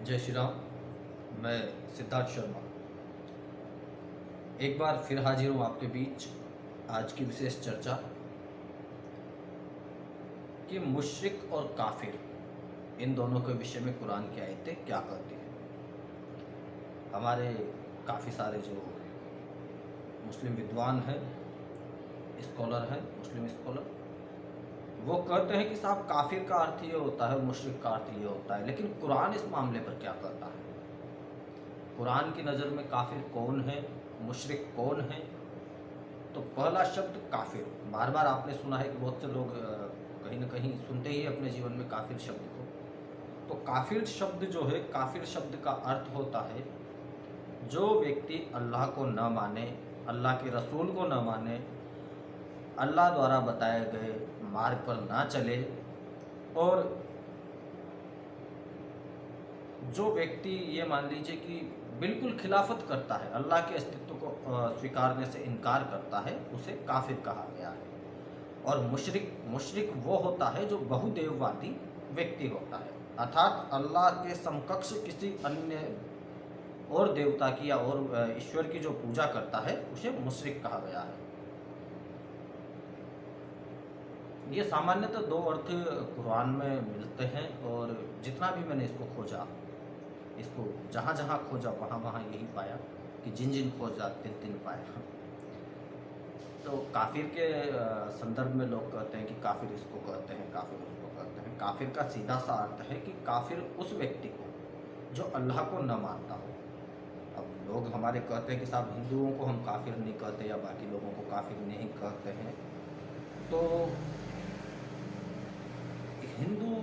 जय श्री राम। मैं सिद्धार्थ शर्मा एक बार फिर हाजिर हूँ आपके बीच। आज की विशेष चर्चा कि मुशरिक और काफिर इन दोनों के विषय में कुरान की आयतें क्या कहती हैं। हमारे काफ़ी सारे जो मुस्लिम विद्वान हैं, स्कॉलर हैं, मुस्लिम स्कॉलर, वो कहते हैं कि साहब काफिर का अर्थ ये होता है, मुशरिक का अर्थ ये होता है। लेकिन कुरान इस मामले पर क्या कहता है? कुरान की नज़र में काफिर कौन है, मुशरिक कौन है? तो पहला शब्द काफिर, बार बार आपने सुना है कि बहुत से लोग कहीं ना कहीं सुनते ही अपने जीवन में काफिर शब्द को। तो काफिर शब्द जो है, काफिर शब्द का अर्थ होता है जो व्यक्ति अल्लाह को न माने, अल्लाह के रसूल को न माने, अल्लाह द्वारा बताए गए मार्ग पर ना चले, और जो व्यक्ति ये मान लीजिए कि बिल्कुल खिलाफत करता है, अल्लाह के अस्तित्व को स्वीकारने से इनकार करता है, उसे काफिर कहा गया है। और मुशरिक वो होता है जो बहुदेववादी व्यक्ति होता है, अर्थात अल्लाह के समकक्ष किसी अन्य और देवता की या और ईश्वर की जो पूजा करता है, उसे मुशरिक कहा गया है। ये सामान्यतः दो अर्थ कुरान में मिलते हैं, और जितना भी मैंने इसको खोजा, इसको जहाँ जहाँ खोजा वहाँ वहाँ यही पाया कि जिन जिन खोजा तिन तिन पाया। तो काफिर के संदर्भ में लोग कहते हैं कि काफिर इसको कहते हैं, काफिर उसको कहते हैं। काफिर का सीधा सा अर्थ है कि काफिर उस व्यक्ति को जो अल्लाह को न मानता हो। अब लोग हमारे कहते हैं कि साहब हिंदुओं को हम काफिर नहीं कहते या बाकी लोगों को काफिर नहीं कहते हैं। तो हिंदू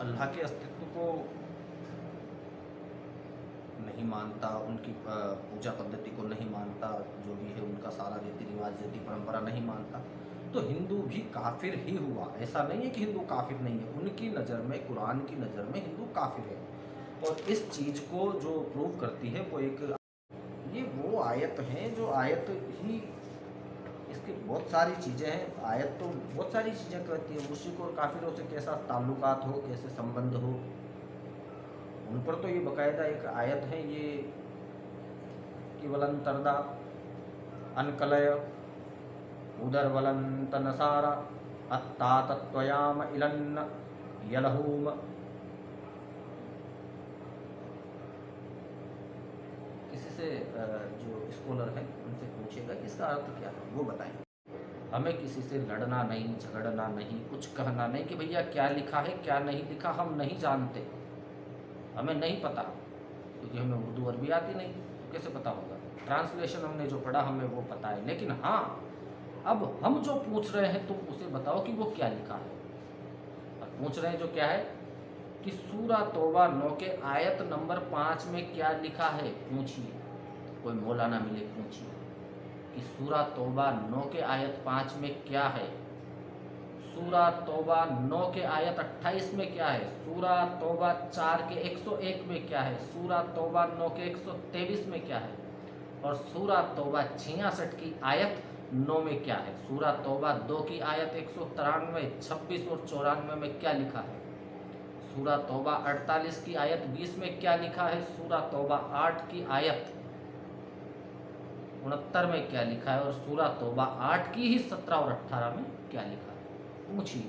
अल्लाह के अस्तित्व को नहीं मानता, उनकी पूजा पद्धति को नहीं मानता, जो भी है उनका सारा रीति रिवाज, रीति परंपरा नहीं मानता, तो हिंदू भी काफिर ही हुआ। ऐसा नहीं है कि हिंदू काफिर नहीं है, उनकी नज़र में, कुरान की नज़र में हिंदू काफिर है। और इस चीज़ को जो प्रूव करती है वो एक, ये वो आयत है जो आयत ही, इसकी बहुत सारी चीज़ें हैं। आयत तो बहुत सारी चीज़ें कहती है, मुश्रिक और काफिरों से कैसा ताल्लुकात हो, कैसे संबंध हो, उन पर तो ये बाकायदा एक आयत है ये कि वलंतरदा अनकलय उदर वलंत नसारा अत्ता तत्वयाम इलन्न यलहूम। किसी से जो स्कॉलर है उनसे पूछेगा कि इसका अर्थ क्या है, वो बताएंगे। हमें किसी से लड़ना नहीं, झगड़ना नहीं, कुछ कहना नहीं कि भैया क्या लिखा है क्या नहीं लिखा, हम नहीं जानते, हमें नहीं पता, क्योंकि हमें उर्दू अरबी आती नहीं, तो कैसे पता होगा। ट्रांसलेशन हमने जो पढ़ा हमें वो पता है, लेकिन हाँ, अब हम जो पूछ रहे हैं तुम उसे बताओ कि वो क्या लिखा है। अब पूछ रहे हैं जो क्या है कि सूरा तौबा 9 के आयत नंबर 5 में क्या लिखा है, पूछिए। कोई मौलाना मिले पूछिए कि सूरा तौबा 9 के आयत 5 में क्या है, सूरा तौबा 9 के आयत 28 में क्या है, सूरा तौबा 4 के 101 में क्या है, सूरा तौबा 9 के 123 में क्या है, और सूरा तौबा 66 की आयत 9 में क्या है, सूरा तौबा 2 की आयत 193, 26 और 94 में क्या लिखा है, सूरा तौबा 48 की आयत 20 में क्या लिखा है, सूरा तौबा 8 की आयत 69 में क्या लिखा है, और सूरा तौबा 8 की ही 17 और 18 में क्या लिखा है। पूछिए।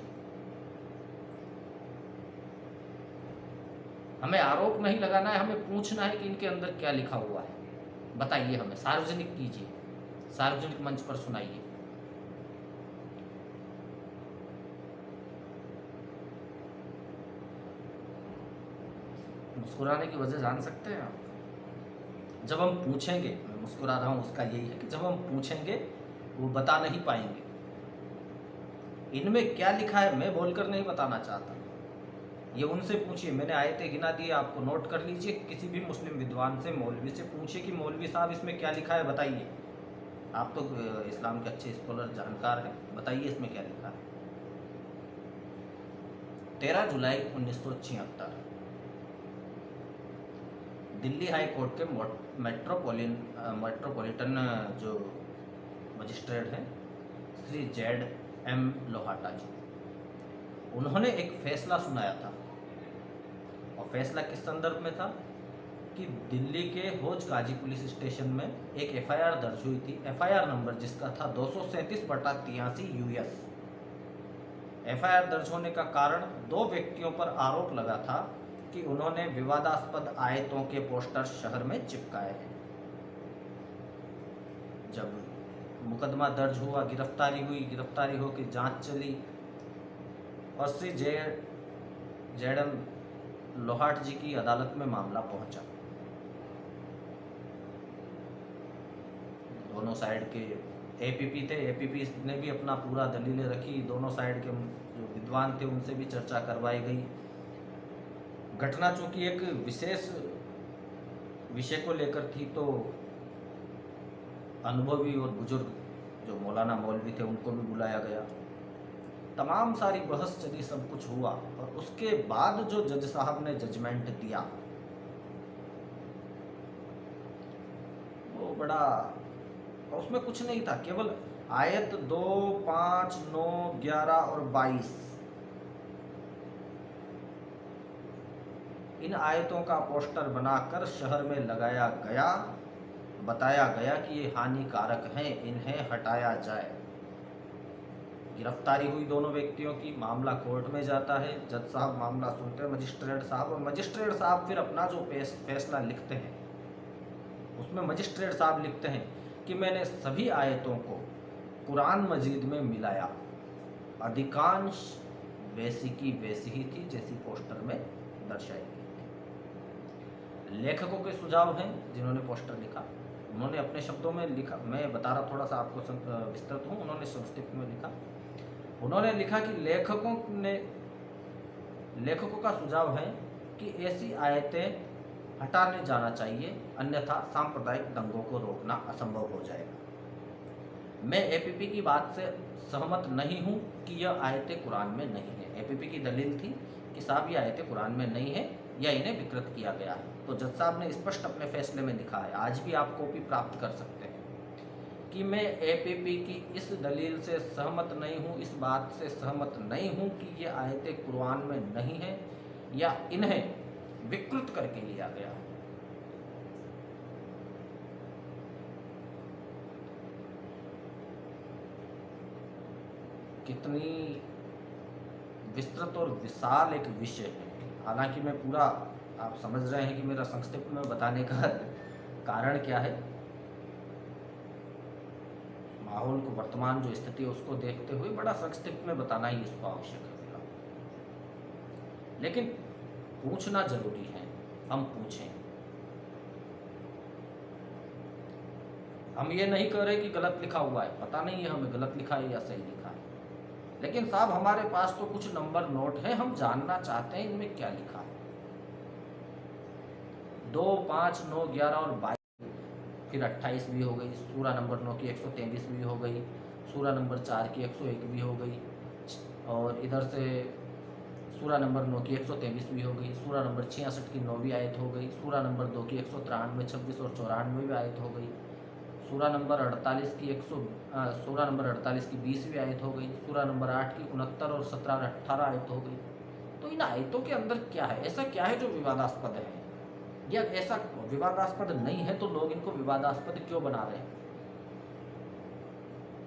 हमें आरोप नहीं लगाना है, हमें पूछना है कि इनके अंदर क्या लिखा हुआ है, बताइए हमें, सार्वजनिक कीजिए, सार्वजनिक मंच पर सुनाइए। मुस्कुराने की वजह जान सकते हैं आप? जब हम पूछेंगे, मैं मुस्कुरा रहा हूं उसका यही है कि जब हम पूछेंगे वो बता नहीं पाएंगे। इनमें क्या लिखा है मैं बोलकर नहीं बताना चाहता, ये उनसे पूछिए। मैंने आयतें गिना दी, आपको नोट कर लीजिए। किसी भी मुस्लिम विद्वान से, मौलवी से पूछिए कि मौलवी साहब इसमें क्या लिखा है बताइए। आप तो इस्लाम के अच्छे स्कॉलर, जानकार हैं, बताइए इसमें क्या लिखा है। 13 जुलाई 1976 दिल्ली हाई कोर्ट के मेट्रोपॉलिटन जो मजिस्ट्रेट हैं श्री ZM लोहाटा जी, उन्होंने एक फैसला सुनाया था। और फैसला किस संदर्भ में था कि दिल्ली के हौज गाजी पुलिस स्टेशन में एक एफआईआर दर्ज हुई थी। एफआईआर नंबर जिसका था 237/83 यूएस। एफआईआर दर्ज होने का कारण 2 व्यक्तियों पर आरोप लगा था कि उन्होंने विवादास्पद आयतों के पोस्टर शहर में चिपकाए हैं। जब मुकदमा दर्ज हुआ, गिरफ्तारी हुई, गिरफ्तारी होकर जांच चली और श्री जेडम लोहाट जी की अदालत में मामला पहुंचा। दोनों साइड के एपीपी थे, एपीपी ने भी अपना पूरा दलीलें रखी, दोनों साइड के जो विद्वान थे उनसे भी चर्चा करवाई गई। घटना चूंकि एक विशेष विषय को लेकर थी तो अनुभवी और बुजुर्ग जो मौलाना मौलवी थे उनको भी बुलाया गया। तमाम सारी बहस चली, सब कुछ हुआ और उसके बाद जो जज साहब ने जजमेंट दिया वो बड़ा, उसमें कुछ नहीं था, केवल आयत 2, 5, 9, 11 और 22 इन आयतों का पोस्टर बनाकर शहर में लगाया गया। बताया गया कि ये हानिकारक हैं, इन्हें हटाया जाए। गिरफ्तारी हुई दोनों व्यक्तियों की, मामला कोर्ट में जाता है, जज साहब मामला सुनते हैं, मजिस्ट्रेट साहब, और मजिस्ट्रेट साहब फिर अपना जो फैसला लिखते हैं उसमें मजिस्ट्रेट साहब लिखते हैं कि मैंने सभी आयतों को कुरान मजीद में मिलाया, अधिकांश वैसी की वैसी ही थी जैसी पोस्टर में दर्शाई गई थी। लेखकों के सुझाव हैं जिन्होंने पोस्टर लिखा, उन्होंने अपने शब्दों में लिखा, मैं बता रहा थोड़ा सा आपको विस्तृत हूँ, उन्होंने संक्षिप्त में लिखा। उन्होंने लिखा कि लेखकों का सुझाव है कि ऐसी आयतें हटाने जाना चाहिए, अन्यथा सांप्रदायिक दंगों को रोकना असंभव हो जाएगा। मैं एपीपी की बात से सहमत नहीं हूं कि यह आयतें कुरान में नहीं है। एपीपी की दलील थी कि साहब ये आयतें कुरान में नहीं है या इन्हें विकृत किया गया है। तो जज साहब ने स्पष्ट अपने फैसले में लिखा है, आज भी आप कॉपी प्राप्त कर सकते हैं, कि मैं एपीपी की इस दलील से सहमत नहीं हूं, इस बात से सहमत नहीं हूं कि ये आयतें कुरान में नहीं है या इन्हें विकृत करके लिया गया है। कितनी विस्तृत और विशाल एक विषय है। हालांकि मैं पूरा, आप समझ रहे हैं कि मेरा संक्षिप्त में बताने का कारण क्या है। माहौल को, वर्तमान जो स्थिति है उसको देखते हुए बड़ा संक्षिप्त में बताना ही इसको आवश्यक है। लेकिन पूछना जरूरी है, हम पूछें। हम ये नहीं कह रहे कि गलत लिखा हुआ है, पता नहीं है हमें गलत लिखा है या सही लिखा है, लेकिन साहब हमारे पास तो कुछ नंबर नोट है, हम जानना चाहते हैं इनमें क्या लिखा है। 2, 5, 9, 11 और 22, फिर 28 भी हो गई, सूरा नंबर 9 की 123 भी हो गई, सूरा नंबर 4 की 101 भी हो गई, और इधर से सूरा नंबर 9 की 123 भी हो गई, सूरा नंबर 66 की 9वीं आयत हो गई, सूरा नंबर 2 की 193, 26 और 94 भी आयत हो गई, सूरा नंबर 48 की 20वीं आयत हो गई, सूरा नंबर 8 की 69 और 17 और 18 आयत हो गई। तो इन आयतों के अंदर क्या है, ऐसा क्या है जो विवादास्पद है, या ऐसा विवादास्पद नहीं है तो लोग इनको विवादास्पद क्यों बना रहे हैं?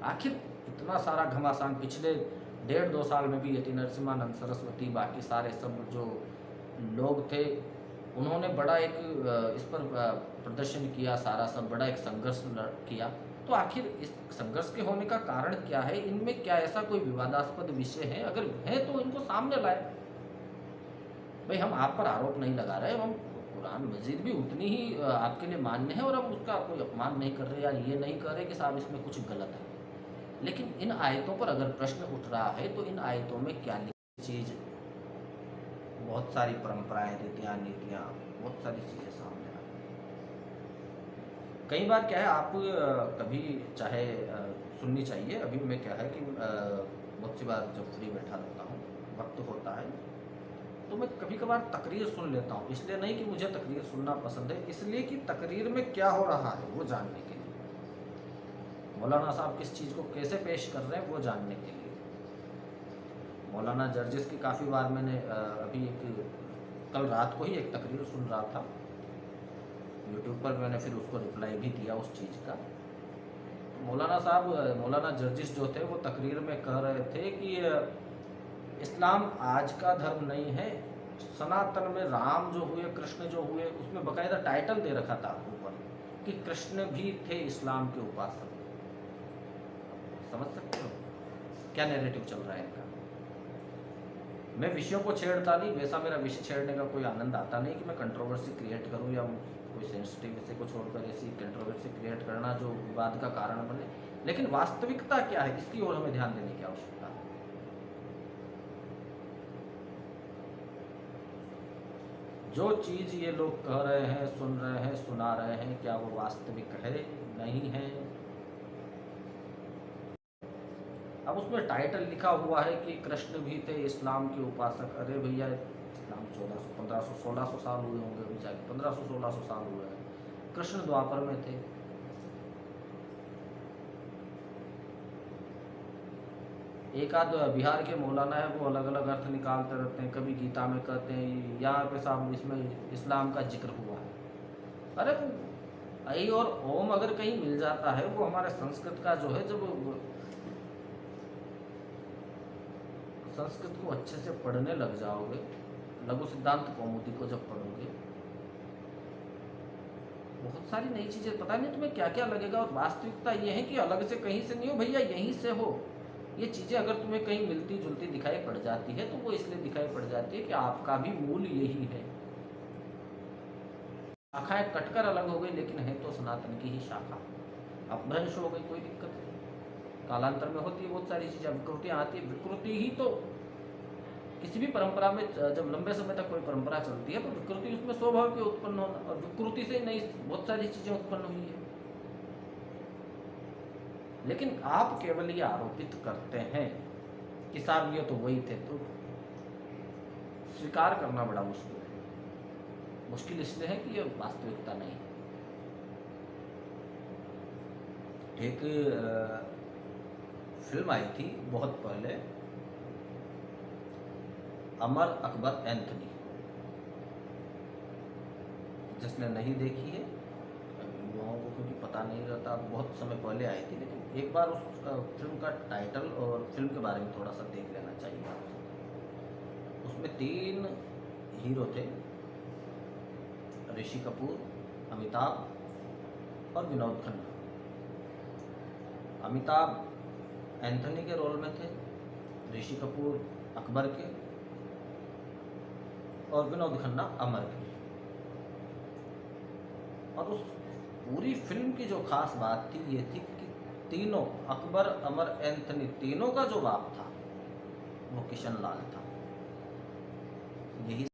आखिर इतना सारा घमासान पिछले 1.5-2 साल में भी यति नरसिम्हानंद सरस्वती, बाकी सारे सब जो लोग थे, उन्होंने बड़ा एक इस पर प्रदर्शन किया, सारा सब बड़ा एक संघर्ष किया। तो आखिर इस संघर्ष के होने का कारण क्या है? इनमें क्या ऐसा कोई विवादास्पद विषय है? अगर है तो इनको सामने लाए। भाई हम आप पर आरोप नहीं लगा रहे, हम कुरान मजीद भी उतनी ही आपके लिए मान्य है और हम उसका कोई अपमान नहीं कर रहे या ये नहीं कर रहे कि साहब इसमें कुछ गलत है। लेकिन इन आयतों पर अगर प्रश्न उठ रहा है तो इन आयतों में क्या लिखी चीज़, बहुत सारी परंपराएं, रीतियाँ, नीतियाँ, बहुत सारी चीज़ें सामने आ रही। कई बार क्या है, आप कभी चाहे सुननी चाहिए, अभी मैं क्या है कि बहुत सी बार जब फ्री बैठा रहता हूँ, वक्त होता है, तो मैं कभी कभार तकरीर सुन लेता हूँ। इसलिए नहीं कि मुझे तकरीर सुनना पसंद है, इसलिए कि तकरीर में क्या हो रहा है वो जानने के लिए, मौलाना साहब किस चीज़ को कैसे पेश कर रहे हैं वो जानने के लिए। मौलाना जर्जिस की काफ़ी बार मैंने अभी कल रात को ही एक तकरीर सुन रहा था, यूट्यूब पर मैंने फिर उसको रिप्लाई भी दिया उस चीज़ का। मौलाना साहब, मौलाना जर्जिस जो थे वो तकरीर में कह रहे थे कि इस्लाम आज का धर्म नहीं है, सनातन में राम जो हुए, कृष्ण जो हुए, उसमें बाकायदा टाइटल दे रखा था ऊपर कि कृष्ण भी थे इस्लाम के उपासक। समझ सकते हो क्या नैरेटिव चल रहा है इनका। मैं विषयों को छेड़ता नहीं, वैसा मेरा विषय छेड़ने का कोई आनंद आता नहीं कि मैं कंट्रोवर्सी क्रिएट करूं या कोई सेंसिटिव विषय को छोड़कर ऐसी कंट्रोवर्सी क्रिएट करना जो विवाद का कारण बने। लेकिन वास्तविकता क्या है, इसकी ओर हमें ध्यान देने की आवश्यकता है। जो चीज़ ये लोग कह रहे हैं, सुन रहे हैं, सुना रहे हैं, क्या वो वास्तविक है, नहीं है। अब उसमें टाइटल लिखा हुआ है कि कृष्ण भी थे इस्लाम के उपासक। अरे भैया, इस्लाम 1400, 1500, 1600 साल हुए होंगे अभी जाके, 1500, 1600 साल हुए हैं। कृष्ण द्वापर में थे। एक आध बिहार के मौलाना है, वो अलग अलग अर्थ निकालते रहते हैं। कभी गीता में कहते हैं यहाँ पे साहब इसमें इस्लाम का जिक्र हुआ है। अरे ऐ और ओम अगर कहीं मिल जाता है, वो हमारे संस्कृत का जो है, जब संस्कृत को अच्छे से पढ़ने लग जाओगे, लघु सिद्धांत कौमुदी को जब पढ़ोगे, बहुत सारी नई चीज़ें, पता नहीं तुम्हें क्या क्या लगेगा। और वास्तविकता ये है कि अलग से कहीं से नहीं हो भैया, यहीं से हो। ये चीज़ें अगर तुम्हें कहीं मिलती जुलती दिखाई पड़ जाती है तो वो इसलिए दिखाई पड़ जाती है कि आपका भी मूल यही है। शाखाएं कटकर अलग हो गई, लेकिन है तो सनातन की ही शाखा। अपभ्रंश हो गई, कोई दिक्कत नहीं, कालांतर में होती है बहुत सारी चीज़ें, विकृतियाँ आती है। विकृति ही तो किसी भी परंपरा में, जब लंबे समय तक कोई परंपरा चलती है तो विकृति उसमें स्वभाव की उत्पन्न होना, और विकृति से नई बहुत सारी चीज़ें उत्पन्न हुई है। लेकिन आप केवल ये आरोपित करते हैं कि साहब ये तो वही थे, तो स्वीकार करना बड़ा मुश्किल है। मुश्किल इसलिए है कि ये वास्तविकता नहीं है। एक फिल्म आई थी बहुत पहले, अमर अकबर एंथनी। जिसने नहीं देखी है, युवाओं को क्योंकि पता नहीं रहता, बहुत समय पहले आई थी, लेकिन एक बार उस फिल्म का टाइटल और फिल्म के बारे में थोड़ा सा देख लेना चाहिए। उसमें 3 हीरो थे, ऋषि कपूर, अमिताभ और विनोद खन्ना। अमिताभ एंथनी के रोल में थे, ऋषि कपूर अकबर के और विनोद खन्ना अमर के। और उस पूरी फिल्म की जो खास बात थी ये थी कि तीनों, अकबर, अमर, एंथनी, तीनों का जो बाप था वो किशन लाल था। यही